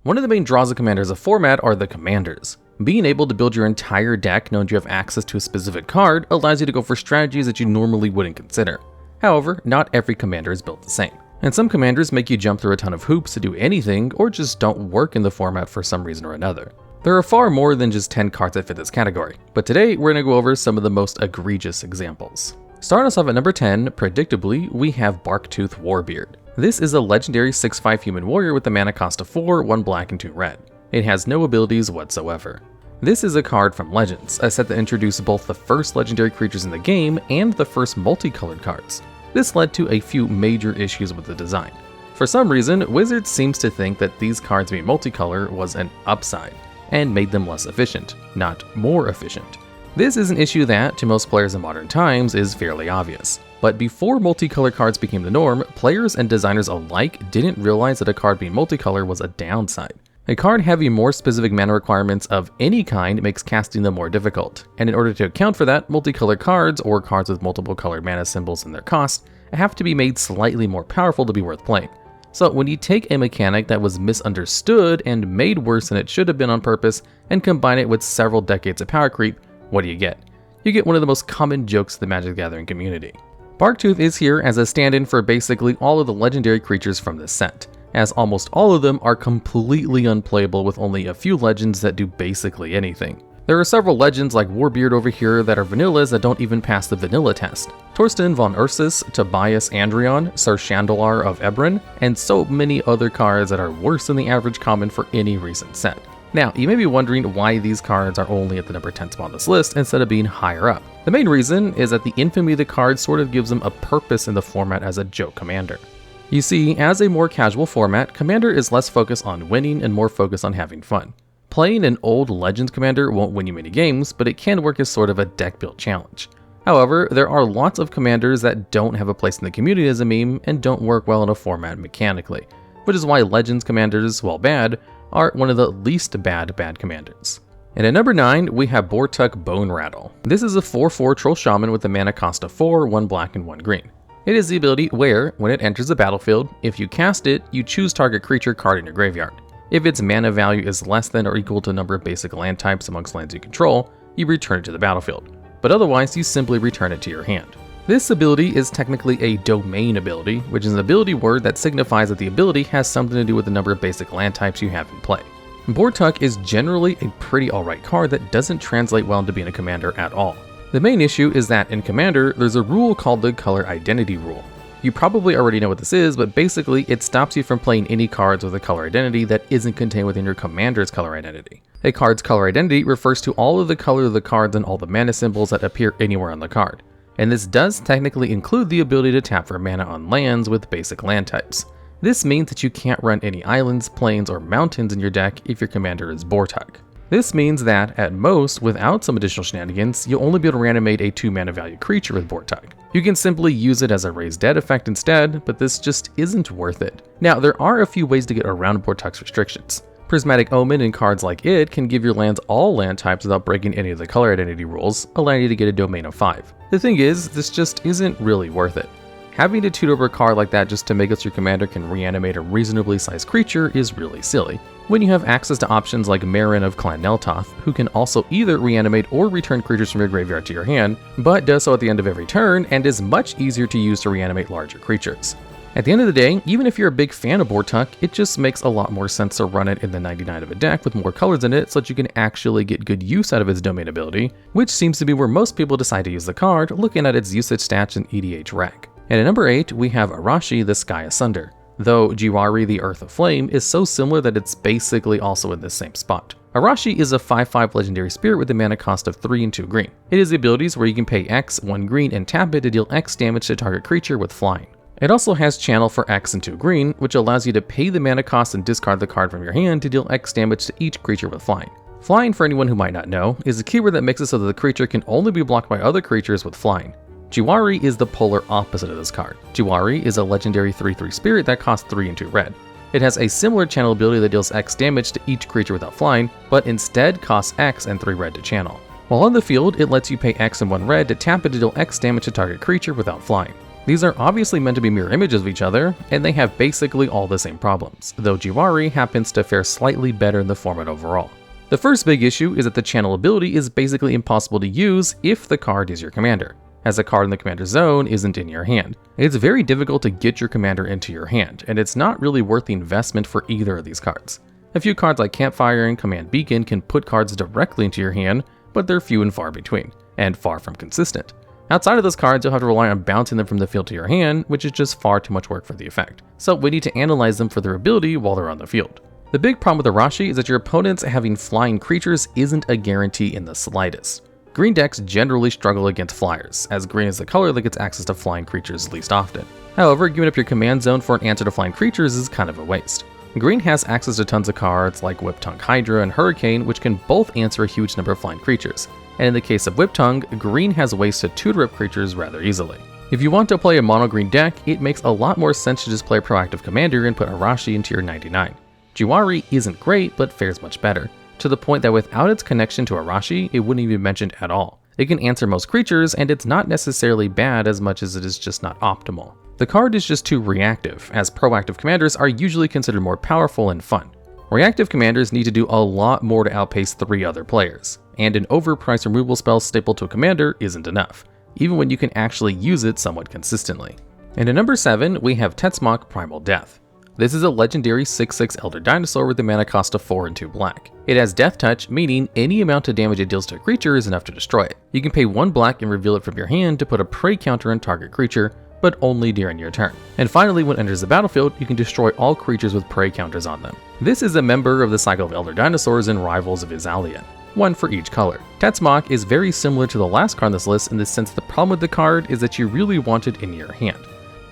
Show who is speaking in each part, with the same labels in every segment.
Speaker 1: One of the main draws of Commander as a format are the commanders. Being able to build your entire deck knowing you have access to a specific card allows you to go for strategies that you normally wouldn't consider. However, not every commander is built the same, and some commanders make you jump through a ton of hoops to do anything or just don't work in the format for some reason or another. There are far more than just 10 cards that fit this category, but today we're going to go over some of the most egregious examples. Starting us off at number 10, predictably, we have Barktooth Warbeard. This is a legendary 6/5 human warrior with a mana cost of 4, 1 black and 2 red. It has no abilities whatsoever. This is a card from Legends, a set that introduced both the first legendary creatures in the game and the first multicolored cards. This led to a few major issues with the design. For some reason, Wizards seems to think that these cards being multicolor was an upside, and made them less efficient, not more efficient. This is an issue that, to most players in modern times, is fairly obvious. But before multicolor cards became the norm, players and designers alike didn't realize that a card being multicolor was a downside. A card having more specific mana requirements of any kind makes casting them more difficult, and in order to account for that, multicolored cards, or cards with multiple colored mana symbols in their cost, have to be made slightly more powerful to be worth playing. So when you take a mechanic that was misunderstood and made worse than it should have been on purpose, and combine it with several decades of power creep, what do you get? You get one of the most common jokes of the Magic the Gathering community. Barktooth is here as a stand-in for basically all of the legendary creatures from this set, as almost all of them are completely unplayable with only a few legends that do basically anything. There are several legends like Warbeard over here that are vanillas that don't even pass the vanilla test. Torsten von Ursus, Tobias Andrion, Sir Chandalar of Ebron, and so many other cards that are worse than the average common for any recent set. Now, you may be wondering why these cards are only at the number 10 spot on this list instead of being higher up. The main reason is that the infamy of the card sort of gives them a purpose in the format as a joke commander. You see, as a more casual format, Commander is less focused on winning and more focused on having fun. Playing an old Legends Commander won't win you many games, but it can work as sort of a deck build challenge. However, there are lots of commanders that don't have a place in the community as a meme and don't work well in a format mechanically, which is why Legends Commanders, while bad, are one of the least bad commanders. And at number 9, we have Bortuk Bonerattle. This is a 4/4 Troll Shaman with a mana cost of 4, 1 black and 1 green. It is the ability where, when it enters the battlefield, if you cast it, you choose target creature card in your graveyard. If its mana value is less than or equal to the number of basic land types amongst lands you control, you return it to the battlefield, but otherwise you simply return it to your hand. This ability is technically a domain ability, which is an ability word that signifies that the ability has something to do with the number of basic land types you have in play. Bortuk is generally a pretty alright card that doesn't translate well into being a commander at all. The main issue is that in Commander, there's a rule called the Color Identity Rule. You probably already know what this is, but basically it stops you from playing any cards with a color identity that isn't contained within your Commander's color identity. A card's color identity refers to all of the color of the cards and all the mana symbols that appear anywhere on the card. And this does technically include the ability to tap for mana on lands with basic land types. This means that you can't run any islands, plains, or mountains in your deck if your commander is Bortuk. This means that, at most, without some additional shenanigans, you'll only be able to reanimate a 2 mana value creature with Bortuk. You can simply use it as a raise dead effect instead, but this just isn't worth it. Now, there are a few ways to get around Bortuk's restrictions. Prismatic Omen and cards like it can give your lands all land types without breaking any of the color identity rules, allowing you to get a domain of 5. The thing is, this just isn't really worth it. Having to tutor over a card like that just to make it so your commander can reanimate a reasonably sized creature is really silly, when you have access to options like Marin of Clan Neltoth, who can also either reanimate or return creatures from your graveyard to your hand, but does so at the end of every turn and is much easier to use to reanimate larger creatures. At the end of the day, even if you're a big fan of Bortuk, it just makes a lot more sense to run it in the 99 of a deck with more colors in it so that you can actually get good use out of its domain ability, which seems to be where most people decide to use the card, looking at its usage stats and EDH rec. And at number 8, we have Arashi the Sky Asunder, though Jiwari the Earth of Flame is so similar that it's basically also in the same spot. Arashi is a 5/5 legendary spirit with a mana cost of 3 and 2 green. It has the abilities where you can pay X, 1 green, and tap it to deal X damage to target creature with flying. It also has channel for X and 2 green, which allows you to pay the mana cost and discard the card from your hand to deal X damage to each creature with flying. Flying, for anyone who might not know, is a keyword that makes it so that the creature can only be blocked by other creatures with flying. Jiwari is the polar opposite of this card. Jiwari is a legendary 3/3 spirit that costs 3 and 2 red. It has a similar channel ability that deals X damage to each creature without flying, but instead costs X and 3 red to channel. While on the field, it lets you pay X and 1 red to tap it to deal X damage to target creature without flying. These are obviously meant to be mirror images of each other, and they have basically all the same problems, though Jiwari happens to fare slightly better in the format overall. The first big issue is that the channel ability is basically impossible to use if the card is your commander, as a card in the commander zone isn't in your hand. It's very difficult to get your commander into your hand, and it's not really worth the investment for either of these cards. A few cards like Campfire and Command Beacon can put cards directly into your hand, but they're few and far between, and far from consistent. Outside of those cards, you'll have to rely on bouncing them from the field to your hand, which is just far too much work for the effect. So we need to analyze them for their ability while they're on the field. The big problem with Arashi is that your opponents having flying creatures isn't a guarantee in the slightest. Green decks generally struggle against flyers, as green is the color that gets access to flying creatures least often. However, giving up your command zone for an answer to flying creatures is kind of a waste. Green has access to tons of cards like Whiptongue Hydra and Hurricane, which can both answer a huge number of flying creatures. And in the case of Whiptongue, green has ways to tutor up creatures rather easily. If you want to play a mono-green deck, it makes a lot more sense to just play a proactive commander and put Arashi into your 99. Jiwari isn't great, but fares much better, to the point that without its connection to Arashi, it wouldn't even be mentioned at all. It can answer most creatures, and it's not necessarily bad as much as it is just not optimal. The card is just too reactive, as proactive commanders are usually considered more powerful and fun. Reactive commanders need to do a lot more to outpace 3 other players, and an overpriced removal spell stapled to a commander isn't enough, even when you can actually use it somewhat consistently. And at number 7, we have Tetzimoc Primal Death. This is a legendary 6/6 Elder Dinosaur with a mana cost of 4 and 2 black. It has Death Touch, meaning any amount of damage it deals to a creature is enough to destroy it. You can pay 1 black and reveal it from your hand to put a prey counter on target creature, but only during your turn. And finally, when it enters the battlefield, you can destroy all creatures with prey counters on them. This is a member of the cycle of Elder Dinosaurs and Rivals of Izalien, 1 for each color. Tetzimoc is very similar to the last card on this list in the sense the problem with the card is that you really want it in your hand.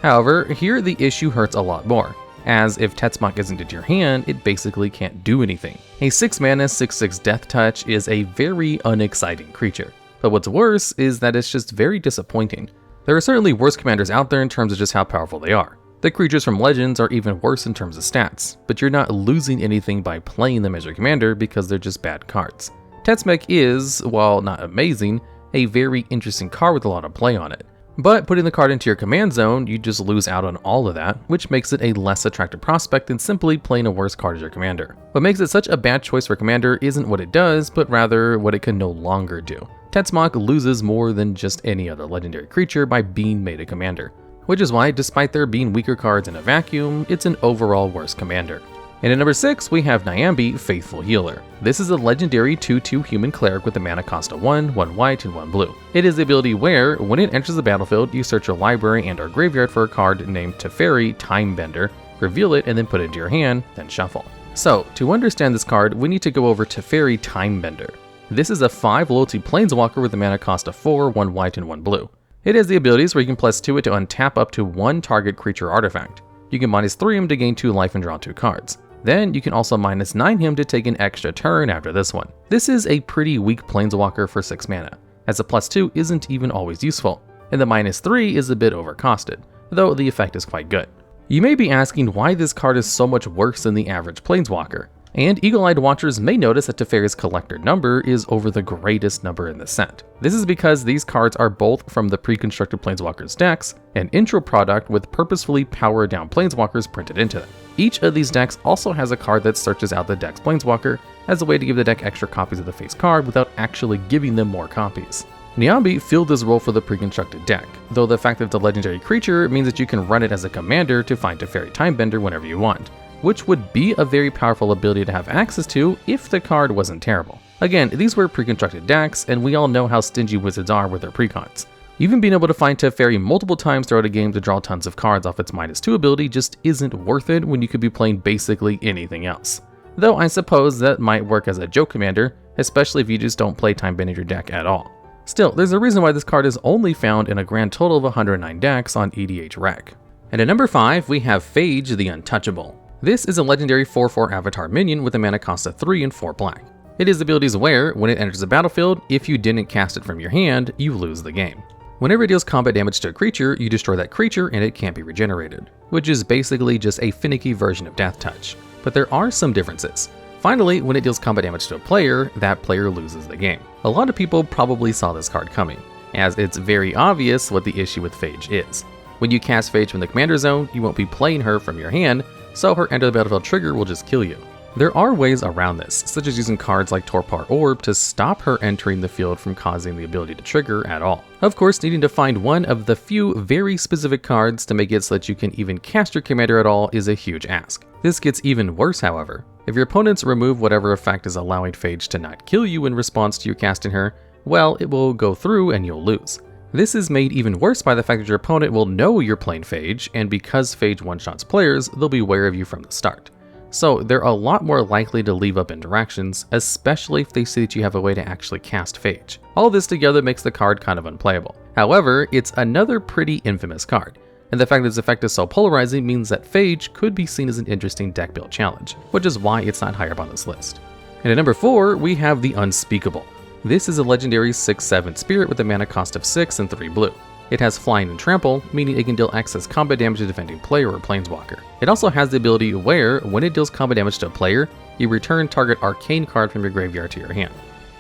Speaker 1: However, here the issue hurts a lot more, as if Tetzimoc isn't in your hand, it basically can't do anything. A 6 mana 6/6 Death Touch is a very unexciting creature, but what's worse is that it's just very disappointing. There are certainly worse commanders out there in terms of just how powerful they are. The creatures from Legends are even worse in terms of stats, but you're not losing anything by playing them as your commander because they're just bad cards. Tetzimoc is, while not amazing, a very interesting card with a lot of play on it. But putting the card into your command zone, you just lose out on all of that, which makes it a less attractive prospect than simply playing a worse card as your commander. What makes it such a bad choice for commander isn't what it does, but rather what it can no longer do. Tetzimoc loses more than just any other legendary creature by being made a commander, which is why, despite there being weaker cards in a vacuum, it's an overall worse commander. And at number 6, we have Niambi, Faithful Healer. This is a legendary 2/2 human cleric with a mana cost of 1, 1 white, and 1 blue. It is the ability where, when it enters the battlefield, you search your library and/or graveyard for a card named Teferi, Timebender, reveal it, and then put it into your hand, then shuffle. So, to understand this card, we need to go over Teferi, Timebender. This is a 5 loyalty planeswalker with a mana cost of 4, 1 white, and 1 blue. It has the abilities where you can +2 it to untap up to 1 target creature artifact. You can -3 him to gain 2 life and draw 2 cards. Then you can also -9 him to take an extra turn after this one. This is a pretty weak planeswalker for 6 mana, as a +2 isn't even always useful, and the -3 is a bit overcosted, though the effect is quite good. You may be asking why this card is so much worse than the average planeswalker, and eagle-eyed watchers may notice that Teferi's collector number is over the greatest number in the set. This is because these cards are both from the pre-constructed planeswalkers decks, an intro product with purposefully powered down planeswalkers printed into them. Each of these decks also has a card that searches out the deck's planeswalker as a way to give the deck extra copies of the face card without actually giving them more copies. Niambi filled this role for the pre-constructed deck, though the fact that it's a legendary creature means that you can run it as a commander to find Teferi Timebender whenever you want, which would be a very powerful ability to have access to if the card wasn't terrible. Again, these were pre-constructed decks, and we all know how stingy wizards are with their precons. Even being able to find Teferi multiple times throughout a game to draw tons of cards off its -2 ability just isn't worth it when you could be playing basically anything else. Though I suppose that might work as a joke commander, especially if you just don't play Timebender in your deck at all. Still, there's a reason why this card is only found in a grand total of 109 decks on EDH Rec. And at number 5, we have Phage the Untouchable. This is a legendary 4/4 avatar minion with a mana cost of 3 and 4 black. It is abilities where, when it enters the battlefield, if you didn't cast it from your hand, you lose the game. Whenever it deals combat damage to a creature, you destroy that creature and it can't be regenerated, which is basically just a finicky version of Death Touch. But there are some differences. Finally, when it deals combat damage to a player, that player loses the game. A lot of people probably saw this card coming, as it's very obvious what the issue with Phage is. When you cast Phage from the commander zone, you won't be playing her from your hand, so her enter the battlefield trigger will just kill you. There are ways around this, such as using cards like Torpor Orb to stop her entering the field from causing the ability to trigger at all. Of course, needing to find one of the few very specific cards to make it so that you can even cast your commander at all is a huge ask. This gets even worse, however. If your opponents remove whatever effect is allowing Phage to not kill you in response to you casting her, well, it will go through and you'll lose. This is made even worse by the fact that your opponent will know you're playing Phage, and because Phage one-shots players, they'll be aware of you from the start. So they're a lot more likely to leave up interactions, especially if they see that you have a way to actually cast Phage. All this together makes the card kind of unplayable. However, it's another pretty infamous card, and the fact that its effect is so polarizing means that Phage could be seen as an interesting deck build challenge, which is why it's not higher up on this list. And at number 4, we have the Unspeakable. This is a legendary 6/7 spirit with a mana cost of 6 and 3 blue. It has Flying and Trample, meaning it can deal excess combat damage to a defending player or planeswalker. It also has the ability where, when it deals combat damage to a player, you return target arcane card from your graveyard to your hand.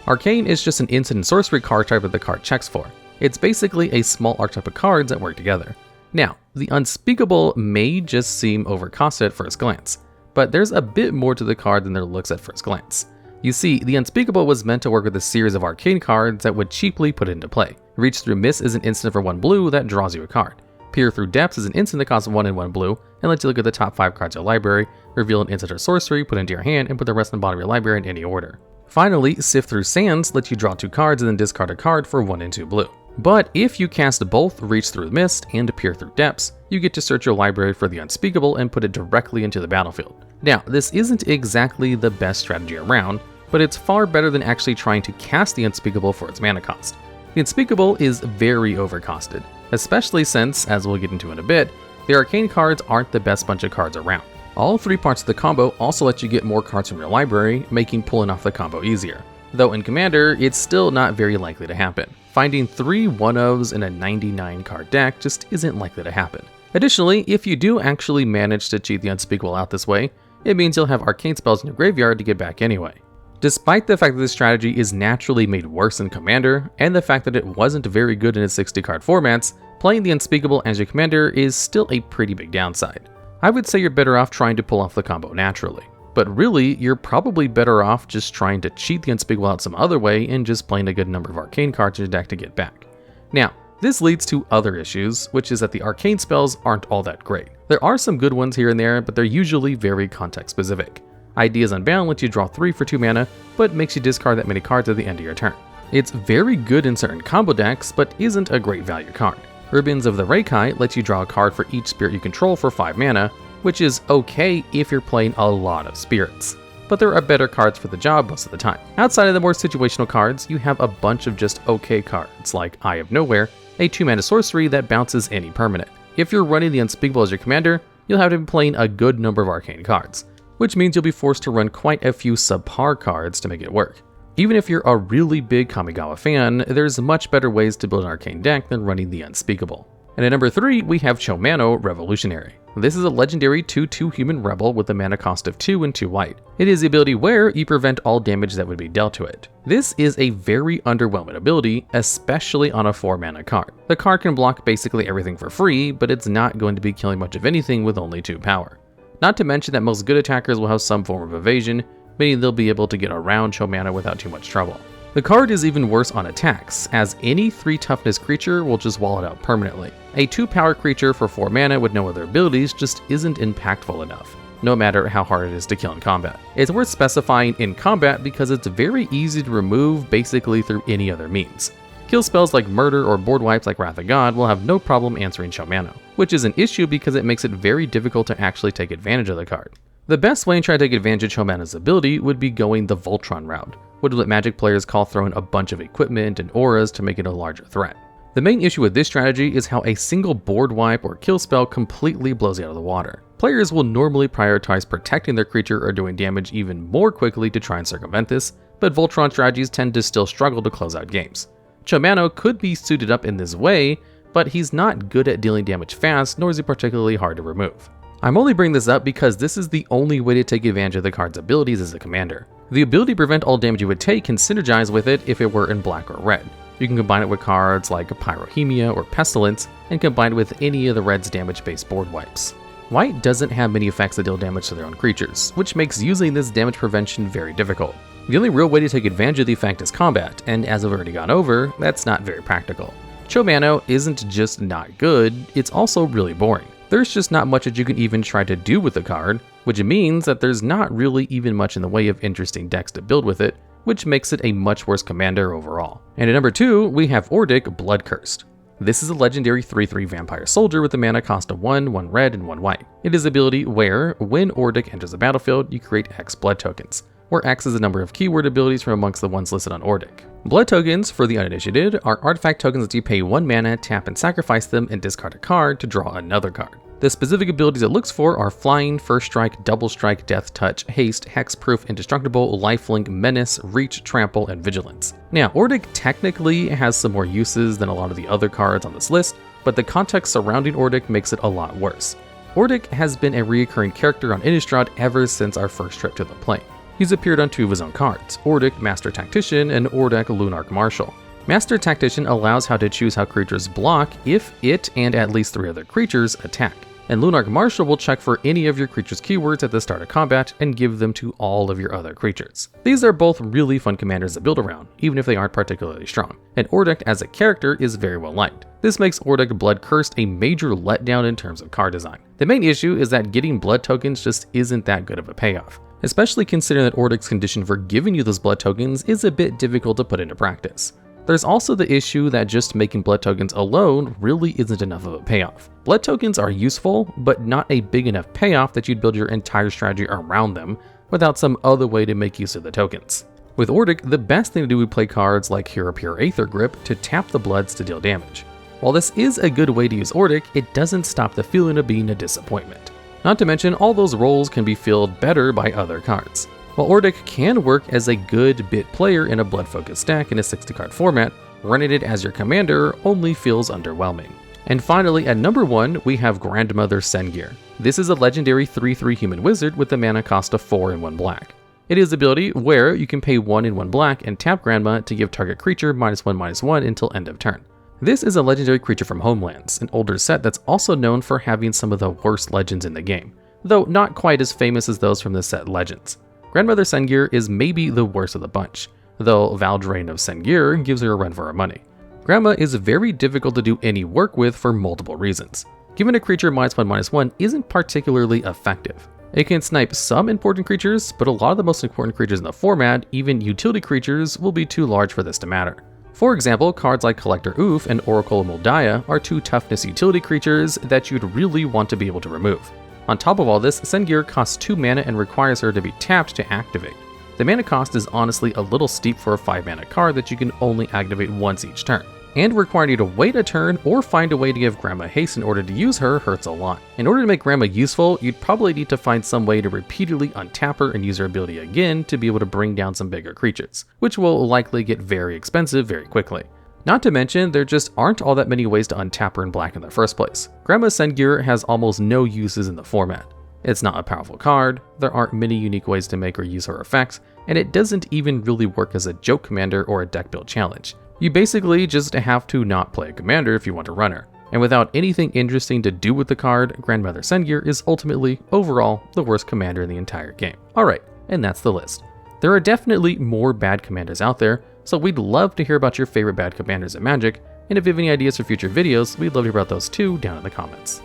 Speaker 1: Arcane is just an instant and sorcery card type that the card checks for. It's basically a small archetype of cards that work together. Now, the Unspeakable may just seem overcosted at first glance, but there's a bit more to the card than there looks at first glance. You see, the Unspeakable was meant to work with a series of arcane cards that would cheaply put it into play. Reach Through Mist is an instant for 1 blue that draws you a card. Peer Through Depths is an instant that costs 1 and 1 blue and lets you look at the top 5 cards of your library, reveal an instant or sorcery, put it into your hand, and put the rest in the bottom of your library in any order. Finally, Sift Through Sands lets you draw 2 cards and then discard a card for 1 and 2 blue. But if you cast both Reach Through Mist and Peer Through Depths, you get to search your library for the Unspeakable and put it directly into the battlefield. Now, this isn't exactly the best strategy around, but it's far better than actually trying to cast the Unspeakable for its mana cost. The Unspeakable is very overcosted, especially since, as we'll get into in a bit, the arcane cards aren't the best bunch of cards around. All 3 parts of the combo also let you get more cards from your library, making pulling off the combo easier. Though in Commander, it's still not very likely to happen. Finding 3 1-ofs in a 99 card deck just isn't likely to happen. Additionally, if you do actually manage to cheat the Unspeakable out this way, it means you'll have arcane spells in your graveyard to get back anyway. Despite the fact that this strategy is naturally made worse in Commander, and the fact that it wasn't very good in its 60 card formats, playing the Unspeakable as your commander is still a pretty big downside. I would say you're better off trying to pull off the combo naturally. But really, you're probably better off just trying to cheat the Unspeakable out some other way and just playing a good number of arcane cards in your deck to get back. Now, this leads to other issues, which is that the arcane spells aren't all that great. There are some good ones here and there, but they're usually very context specific. Ideas Unbound lets you draw 3 for 2 mana, but makes you discard that many cards at the end of your turn. It's very good in certain combo decks, but isn't a great value card. Ribbons of the Reikai lets you draw a card for each spirit you control for 5 mana, which is okay if you're playing a lot of spirits. But there are better cards for the job most of the time. Outside of the more situational cards, you have a bunch of just okay cards, like Eye of Nowhere, a 2-mana sorcery that bounces any permanent. If you're running the Unspeakable as your commander, you'll have to be playing a good number of arcane cards, which means you'll be forced to run quite a few subpar cards to make it work. Even if you're a really big Kamigawa fan, there's much better ways to build an arcane deck than running the Unspeakable. And at number 3, we have Cho-Manno Revolutionary. This is a legendary 2/2 human rebel with a mana cost of 2 and 2 white. It is the ability where you prevent all damage that would be dealt to it. This is a very underwhelming ability, especially on a 4 mana card. The card can block basically everything for free, but it's not going to be killing much of anything with only 2 power. Not to mention that most good attackers will have some form of evasion, meaning they'll be able to get around Cho-Manno without too much trouble. The card is even worse on attacks, as any 3 toughness creature will just wall it out permanently. A 2 power creature for 4 mana with no other abilities just isn't impactful enough, no matter how hard it is to kill in combat. It's worth specifying in combat because it's very easy to remove basically through any other means. Kill spells like Murder or board wipes like Wrath of God will have no problem answering Cho-Manno, which is an issue because it makes it very difficult to actually take advantage of the card. The best way to try to take advantage of Cho-Manno's ability would be going the Voltron route, which is what Magic players call throwing a bunch of equipment and auras to make it a larger threat. The main issue with this strategy is how a single board wipe or kill spell completely blows you out of the water. Players will normally prioritize protecting their creature or doing damage even more quickly to try and circumvent this, but Voltron strategies tend to still struggle to close out games. Cho-Manno could be suited up in this way, but he's not good at dealing damage fast, nor is he particularly hard to remove. I'm only bringing this up because this is the only way to take advantage of the card's abilities as a commander. The ability to prevent all damage you would take can synergize with it if it were in black or red. You can combine it with cards like Pyrohemia or Pestilence, and combine it with any of the red's damage-based board wipes. White doesn't have many effects that deal damage to their own creatures, which makes using this damage prevention very difficult. The only real way to take advantage of the effect is combat, and as I've already gone over, that's not very practical. Cho-Manno isn't just not good, it's also really boring. There's just not much that you can even try to do with the card, which means that there's not really even much in the way of interesting decks to build with it, which makes it a much worse commander overall. And at number 2, we have Odric Bloodcursed. This is a legendary 3/3 vampire soldier with a mana cost of 1, 1 red, and 1 white. It is ability where, when Odric enters the battlefield, you create X blood tokens, where X is the number of keyword abilities from amongst the ones listed on Odric. Blood tokens, for the uninitiated, are artifact tokens that you pay 1 mana, tap and sacrifice them, and discard a card to draw another card. The specific abilities it looks for are Flying, First Strike, Double Strike, Death Touch, Haste, Hexproof, Indestructible, Lifelink, Menace, Reach, Trample, and Vigilance. Now, Odric technically has some more uses than a lot of the other cards on this list, but the context surrounding Odric makes it a lot worse. Odric has been a reoccurring character on Innistrad ever since our first trip to the plane. He's appeared on 2 of his own cards, Odric Master Tactician and Odric Lunarch Marshal. Master Tactician allows how to choose how creatures block if it and at least 3 other creatures attack. And Lunarch Marshal will check for any of your creature's keywords at the start of combat and give them to all of your other creatures. These are both really fun commanders to build around, even if they aren't particularly strong, and Odric as a character is very well liked. This makes Odric Bloodcursed a major letdown in terms of card design. The main issue is that getting blood tokens just isn't that good of a payoff, especially considering that Odric's condition for giving you those blood tokens is a bit difficult to put into practice. There's also the issue that just making blood tokens alone really isn't enough of a payoff. Blood tokens are useful, but not a big enough payoff that you'd build your entire strategy around them without some other way to make use of the tokens. With Odric, the best thing to do would play cards like Hero Pure Aether Grip to tap the bloods to deal damage. While this is a good way to use Odric, it doesn't stop the feeling of being a disappointment. Not to mention, all those roles can be filled better by other cards. While Odric can work as a good bit player in a blood-focused deck in a 60-card format, running it as your commander only feels underwhelming. And finally, at number 1, we have Grandmother Sengir. This is a legendary 3/3 human wizard with a mana cost of 4 and 1 black. It is ability where you can pay 1 and 1 black and tap Grandma to give target creature -1/-1 until end of turn. This is a legendary creature from Homelands, an older set that's also known for having some of the worst legends in the game, though not quite as famous as those from the set Legends. Grandmother Sengir is maybe the worst of the bunch, though Valdrain of Sengir gives her a run for her money. Grandma is very difficult to do any work with for multiple reasons. Giving a creature -1/-1 isn't particularly effective. It can snipe some important creatures, but a lot of the most important creatures in the format, even utility creatures, will be too large for this to matter. For example, cards like Collector Oof and Oracle Moldiah are 2 toughness utility creatures that you'd really want to be able to remove. On top of all this, Sengir costs 2 mana and requires her to be tapped to activate. The mana cost is honestly a little steep for a 5 mana card that you can only activate once each turn, and requiring you to wait a turn or find a way to give Grandma haste in order to use her hurts a lot. In order to make Grandma useful, you'd probably need to find some way to repeatedly untap her and use her ability again to be able to bring down some bigger creatures, which will likely get very expensive very quickly. Not to mention, there just aren't all that many ways to untap her in black in the first place. Grandma Sengir has almost no uses in the format. It's not a powerful card, there aren't many unique ways to make or use her effects, and it doesn't even really work as a joke commander or a deck build challenge. You basically just have to not play a commander if you want to run her. And without anything interesting to do with the card, Grandmother Sengir is ultimately, overall, the worst commander in the entire game. Alright, and that's the list. There are definitely more bad commanders out there, so we'd love to hear about your favorite bad commanders in Magic, and if you have any ideas for future videos, we'd love to hear about those too down in the comments.